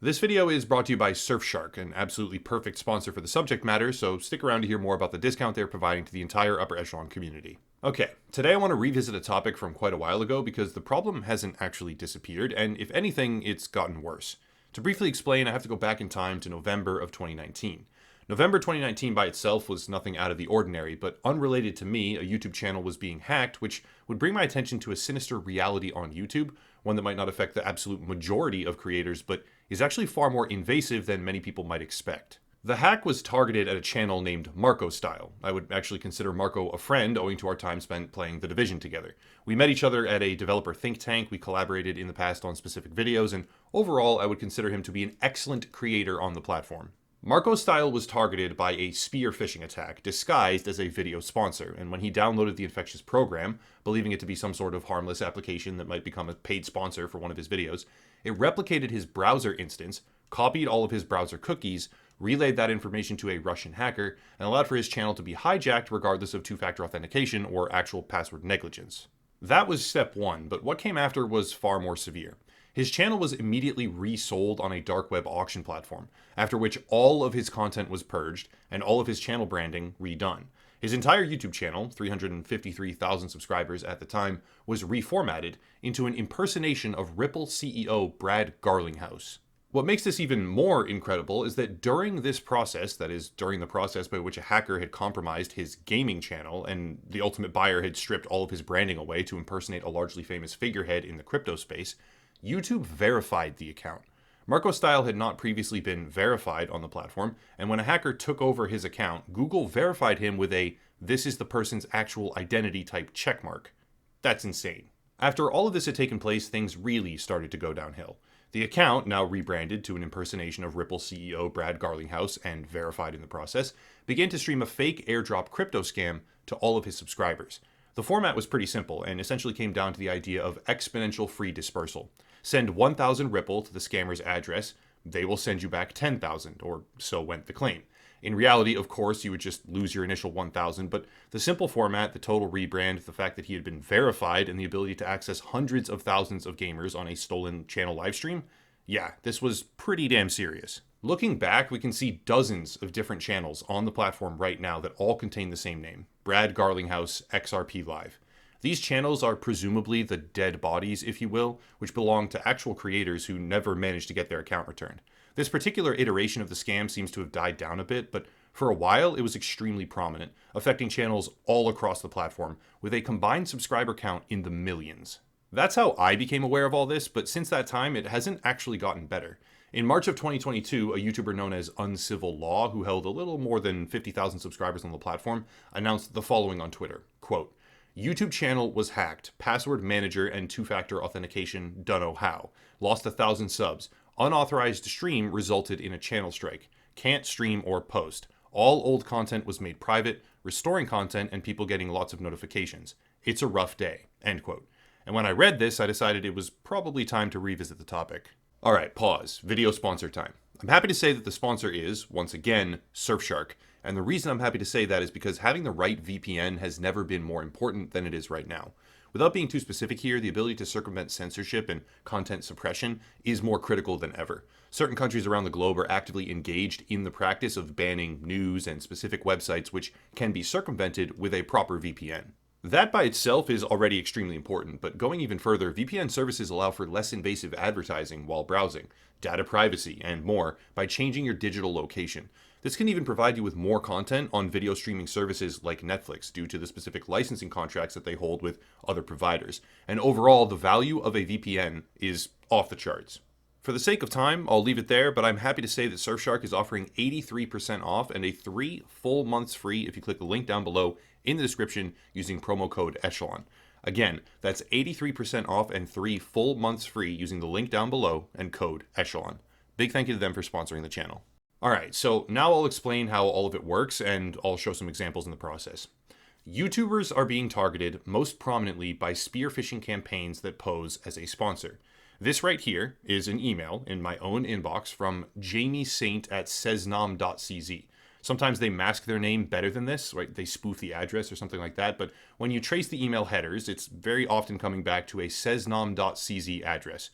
This video is brought to you by Surfshark, an absolutely perfect sponsor for the subject matter, so stick around to hear more about the discount they're providing to the entire Upper Echelon community. Okay, today I want to revisit a topic from quite a while ago because the problem hasn't actually disappeared, and if anything, it's gotten worse. To briefly explain, I have to go back in time to November of 2019. November 2019 by itself was nothing out of the ordinary, but unrelated to me, a YouTube channel was being hacked, which would bring my attention to a sinister reality on YouTube, one that might not affect the absolute majority of creators, but is actually far more invasive than many people might expect. The hack was targeted at a channel named marcostyle. I would actually consider Marco a friend owing to our time spent playing The Division together. We met each other at a developer think tank, we collaborated in the past on specific videos, and overall I would consider him to be an excellent creator on the platform. marcostyle was targeted by a spear phishing attack disguised as a video sponsor, and when he downloaded the infectious program, believing it to be some sort of harmless application that might become a paid sponsor for one of his videos, it replicated his browser instance, copied all of his browser cookies, relayed that information to a Russian hacker, and allowed for his channel to be hijacked regardless of two-factor authentication or actual password negligence. That was step one, but what came after was far more severe. His channel was immediately resold on a dark web auction platform, after which all of his content was purged and all of his channel branding redone. His entire YouTube channel, 353,000 subscribers at the time, was reformatted into an impersonation of Ripple CEO Brad Garlinghouse. What makes this even more incredible is that during this process, that is, during the process by which a hacker had compromised his gaming channel and the ultimate buyer had stripped all of his branding away to impersonate a largely famous figurehead in the crypto space, YouTube verified the account. marcostyle had not previously been verified on the platform, and when a hacker took over his account, Google verified him with a "this is the person's actual identity" type checkmark. That's insane. After all of this had taken place, things really started to go downhill. The account, now rebranded to an impersonation of Ripple CEO Brad Garlinghouse and verified in the process, began to stream a fake airdrop crypto scam to all of his subscribers. The format was pretty simple and essentially came down to the idea of exponential free dispersal. Send 1,000 Ripple to the scammer's address, they will send you back 10,000, or so went the claim. In reality, of course, you would just lose your initial 1,000, but the simple format, the total rebrand, the fact that he had been verified, and the ability to access hundreds of thousands of gamers on a stolen channel livestream, yeah, this was pretty damn serious. Looking back, we can see dozens of different channels on the platform right now that all contain the same name, Brad Garlinghouse XRP Live. These channels are presumably the dead bodies, if you will, which belong to actual creators who never managed to get their account returned. This particular iteration of the scam seems to have died down a bit, but for a while it was extremely prominent, affecting channels all across the platform, with a combined subscriber count in the millions. That's how I became aware of all this, but since that time it hasn't actually gotten better. In March of 2022, a YouTuber known as Uncivil Law, who held a little more than 50,000 subscribers on the platform, announced the following on Twitter, quote, "YouTube channel was hacked, password manager and two-factor authentication dunno how, lost 1,000 subs, unauthorized stream resulted in a channel strike, can't stream or post, all old content was made private, restoring content and people getting lots of notifications. It's a rough day," end quote. And when I read this, I decided it was probably time to revisit the topic. Alright, pause. Video sponsor time. I'm happy to say that the sponsor is, once again, Surfshark. And the reason I'm happy to say that is because having the right VPN has never been more important than it is right now. Without being too specific here, the ability to circumvent censorship and content suppression is more critical than ever. Certain countries around the globe are actively engaged in the practice of banning news and specific websites which can be circumvented with a proper VPN. That by itself is already extremely important, but going even further, VPN services allow for less invasive advertising while browsing, data privacy, and more by changing your digital location. This can even provide you with more content on video streaming services like Netflix due to the specific licensing contracts that they hold with other providers. And overall, the value of a VPN is off the charts. For the sake of time, I'll leave it there, but I'm happy to say that Surfshark is offering 83% off and a 3 full months free if you click the link down below in the description using promo code Echelon. Again, that's 83% off and 3 full months free using the link down below and code Echelon. Big thank you to them for sponsoring the channel. Alright, so now I'll explain how all of it works and I'll show some examples in the process. YouTubers are being targeted most prominently by spear phishing campaigns that pose as a sponsor. This right here is an email in my own inbox from Jamie Saint at sesnom.cz. Sometimes they mask their name better than this, right? They spoof the address or something like that, but when you trace the email headers, it's very often coming back to a sesnom.cz address.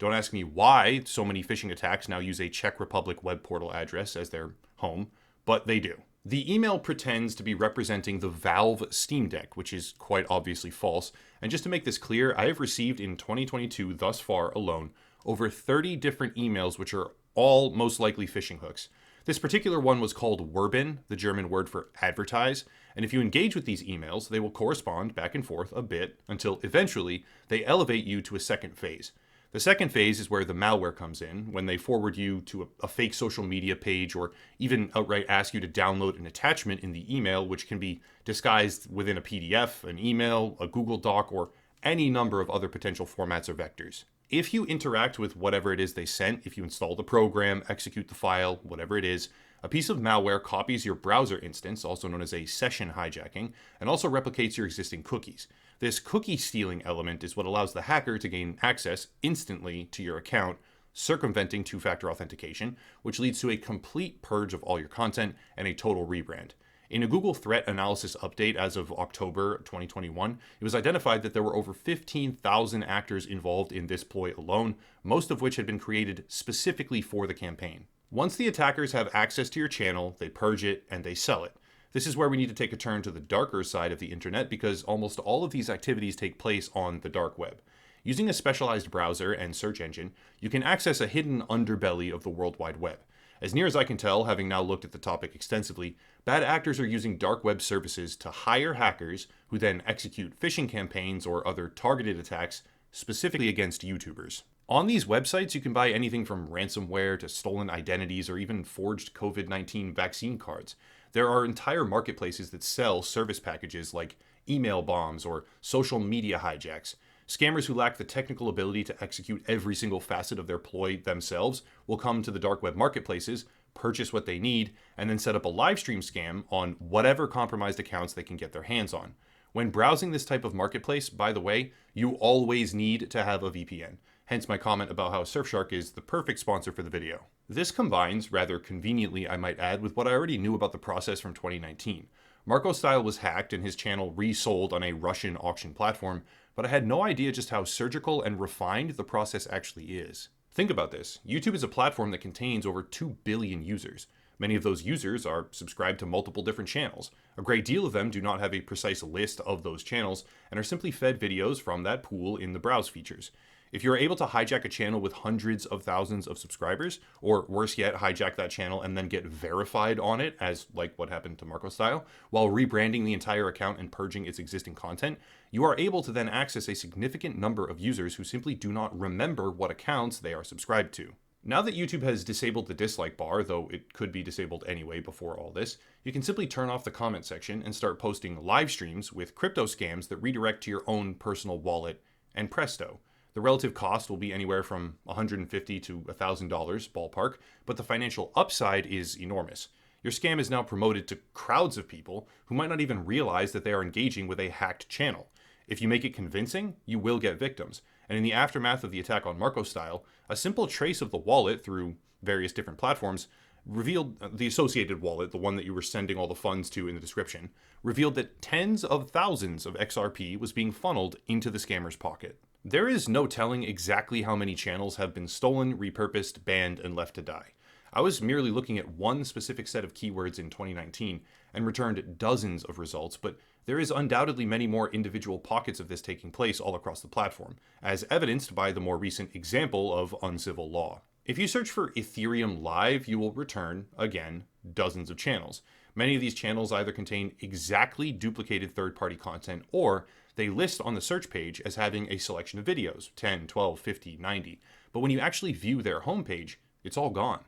Don't ask me why so many phishing attacks now use a Czech Republic web portal address as their home, but they do. The email pretends to be representing the Valve Steam Deck, which is quite obviously false. And just to make this clear, I have received in 2022 thus far alone over 30 different emails which are all most likely phishing hooks. This particular one was called Werben, the German word for advertise, and if you engage with these emails, they will correspond back and forth a bit until eventually they elevate you to a second phase. The second phase is where the malware comes in, when they forward you to a fake social media page or even outright ask you to download an attachment in the email, which can be disguised within a PDF, an email, a Google Doc, or any number of other potential formats or vectors. If you interact with whatever it is they sent, if you install the program, execute the file, whatever it is, a piece of malware copies your browser instance, also known as a session hijacking, and also replicates your existing cookies. This cookie stealing element is what allows the hacker to gain access instantly to your account, circumventing two-factor authentication, which leads to a complete purge of all your content and a total rebrand. In a Google Threat Analysis update as of October 2021, it was identified that there were over 15,000 actors involved in this ploy alone, most of which had been created specifically for the campaign. Once the attackers have access to your channel, they purge it and they sell it. This is where we need to take a turn to the darker side of the internet because almost all of these activities take place on the dark web. Using a specialized browser and search engine, you can access a hidden underbelly of the World Wide Web. As near as I can tell, having now looked at the topic extensively, bad actors are using dark web services to hire hackers who then execute phishing campaigns or other targeted attacks specifically against YouTubers. On these websites, you can buy anything from ransomware to stolen identities or even forged COVID-19 vaccine cards. There are entire marketplaces that sell service packages like email bombs or social media hijacks. Scammers who lack the technical ability to execute every single facet of their ploy themselves will come to the dark web marketplaces, purchase what they need, and then set up a live stream scam on whatever compromised accounts they can get their hands on. When browsing this type of marketplace, by the way, you always need to have a VPN. Hence my comment about how Surfshark is the perfect sponsor for the video. This combines, rather conveniently I might add, with what I already knew about the process from 2019. marcostyle was hacked and his channel resold on a Russian auction platform, but I had no idea just how surgical and refined the process actually is. Think about this. YouTube is a platform that contains over 2 billion users. Many of those users are subscribed to multiple different channels. A great deal of them do not have a precise list of those channels and are simply fed videos from that pool in the browse features. If you're able to hijack a channel with hundreds of thousands of subscribers, or worse yet, hijack that channel and then get verified on it, as like what happened to marcostyle, while rebranding the entire account and purging its existing content, you are able to then access a significant number of users who simply do not remember what accounts they are subscribed to. Now that YouTube has disabled the dislike bar, though it could be disabled anyway before all this, you can simply turn off the comment section and start posting live streams with crypto scams that redirect to your own personal wallet, and presto. The relative cost will be anywhere from $150 to $1,000 ballpark, but the financial upside is enormous. Your scam is now promoted to crowds of people who might not even realize that they are engaging with a hacked channel. If you make it convincing, you will get victims. And in the aftermath of the attack on marcostyle, a simple trace of the wallet through various different platforms revealed the associated wallet, the one that you were sending all the funds to in the description, revealed that tens of thousands of XRP was being funneled into the scammer's pocket. There is no telling exactly how many channels have been stolen, repurposed, banned, and left to die. I was merely looking at one specific set of keywords in 2019 and returned dozens of results, but there is undoubtedly many more individual pockets of this taking place all across the platform, as evidenced by the more recent example of uncivil law. If you search for Ethereum Live, you will return, again, dozens of channels. Many of these channels either contain exactly duplicated third-party content, or they list on the search page as having a selection of videos, 10, 12, 50, 90. But when you actually view their homepage, it's all gone.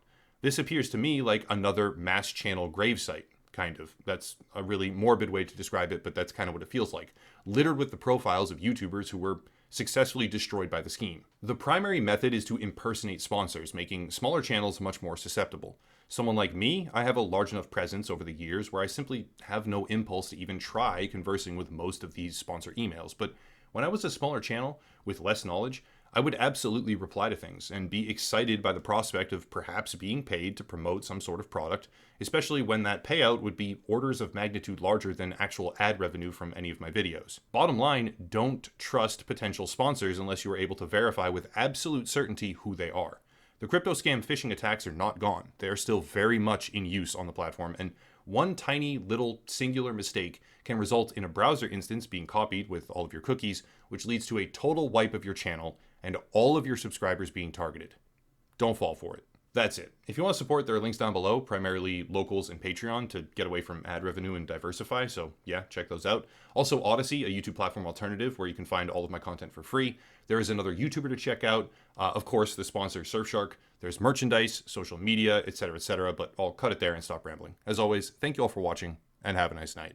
This appears to me like another mass channel gravesite, kind of. That's a really morbid way to describe it, but that's kind of what it feels like. Littered with the profiles of YouTubers who were successfully destroyed by the scheme. The primary method is to impersonate sponsors, making smaller channels much more susceptible. Someone like me, I have a large enough presence over the years where I simply have no impulse to even try conversing with most of these sponsor emails. But when I was a smaller channel with less knowledge, I would absolutely reply to things and be excited by the prospect of perhaps being paid to promote some sort of product, especially when that payout would be orders of magnitude larger than actual ad revenue from any of my videos. Bottom line, don't trust potential sponsors unless you are able to verify with absolute certainty who they are. The crypto scam phishing attacks are not gone. They are still very much in use on the platform, and one tiny little singular mistake can result in a browser instance being copied with all of your cookies, which leads to a total wipe of your channel and all of your subscribers being targeted. Don't fall for it. That's it. If you want to support, there are links down below, primarily locals and Patreon, to get away from ad revenue and diversify, so yeah, check those out. Also Odyssey, a YouTube platform alternative where you can find all of my content for free. There is another YouTuber to check out. Of course, the sponsor Surfshark. There's merchandise, social media, etc., but I'll cut it there and stop rambling. As always, thank you all for watching, and have a nice night.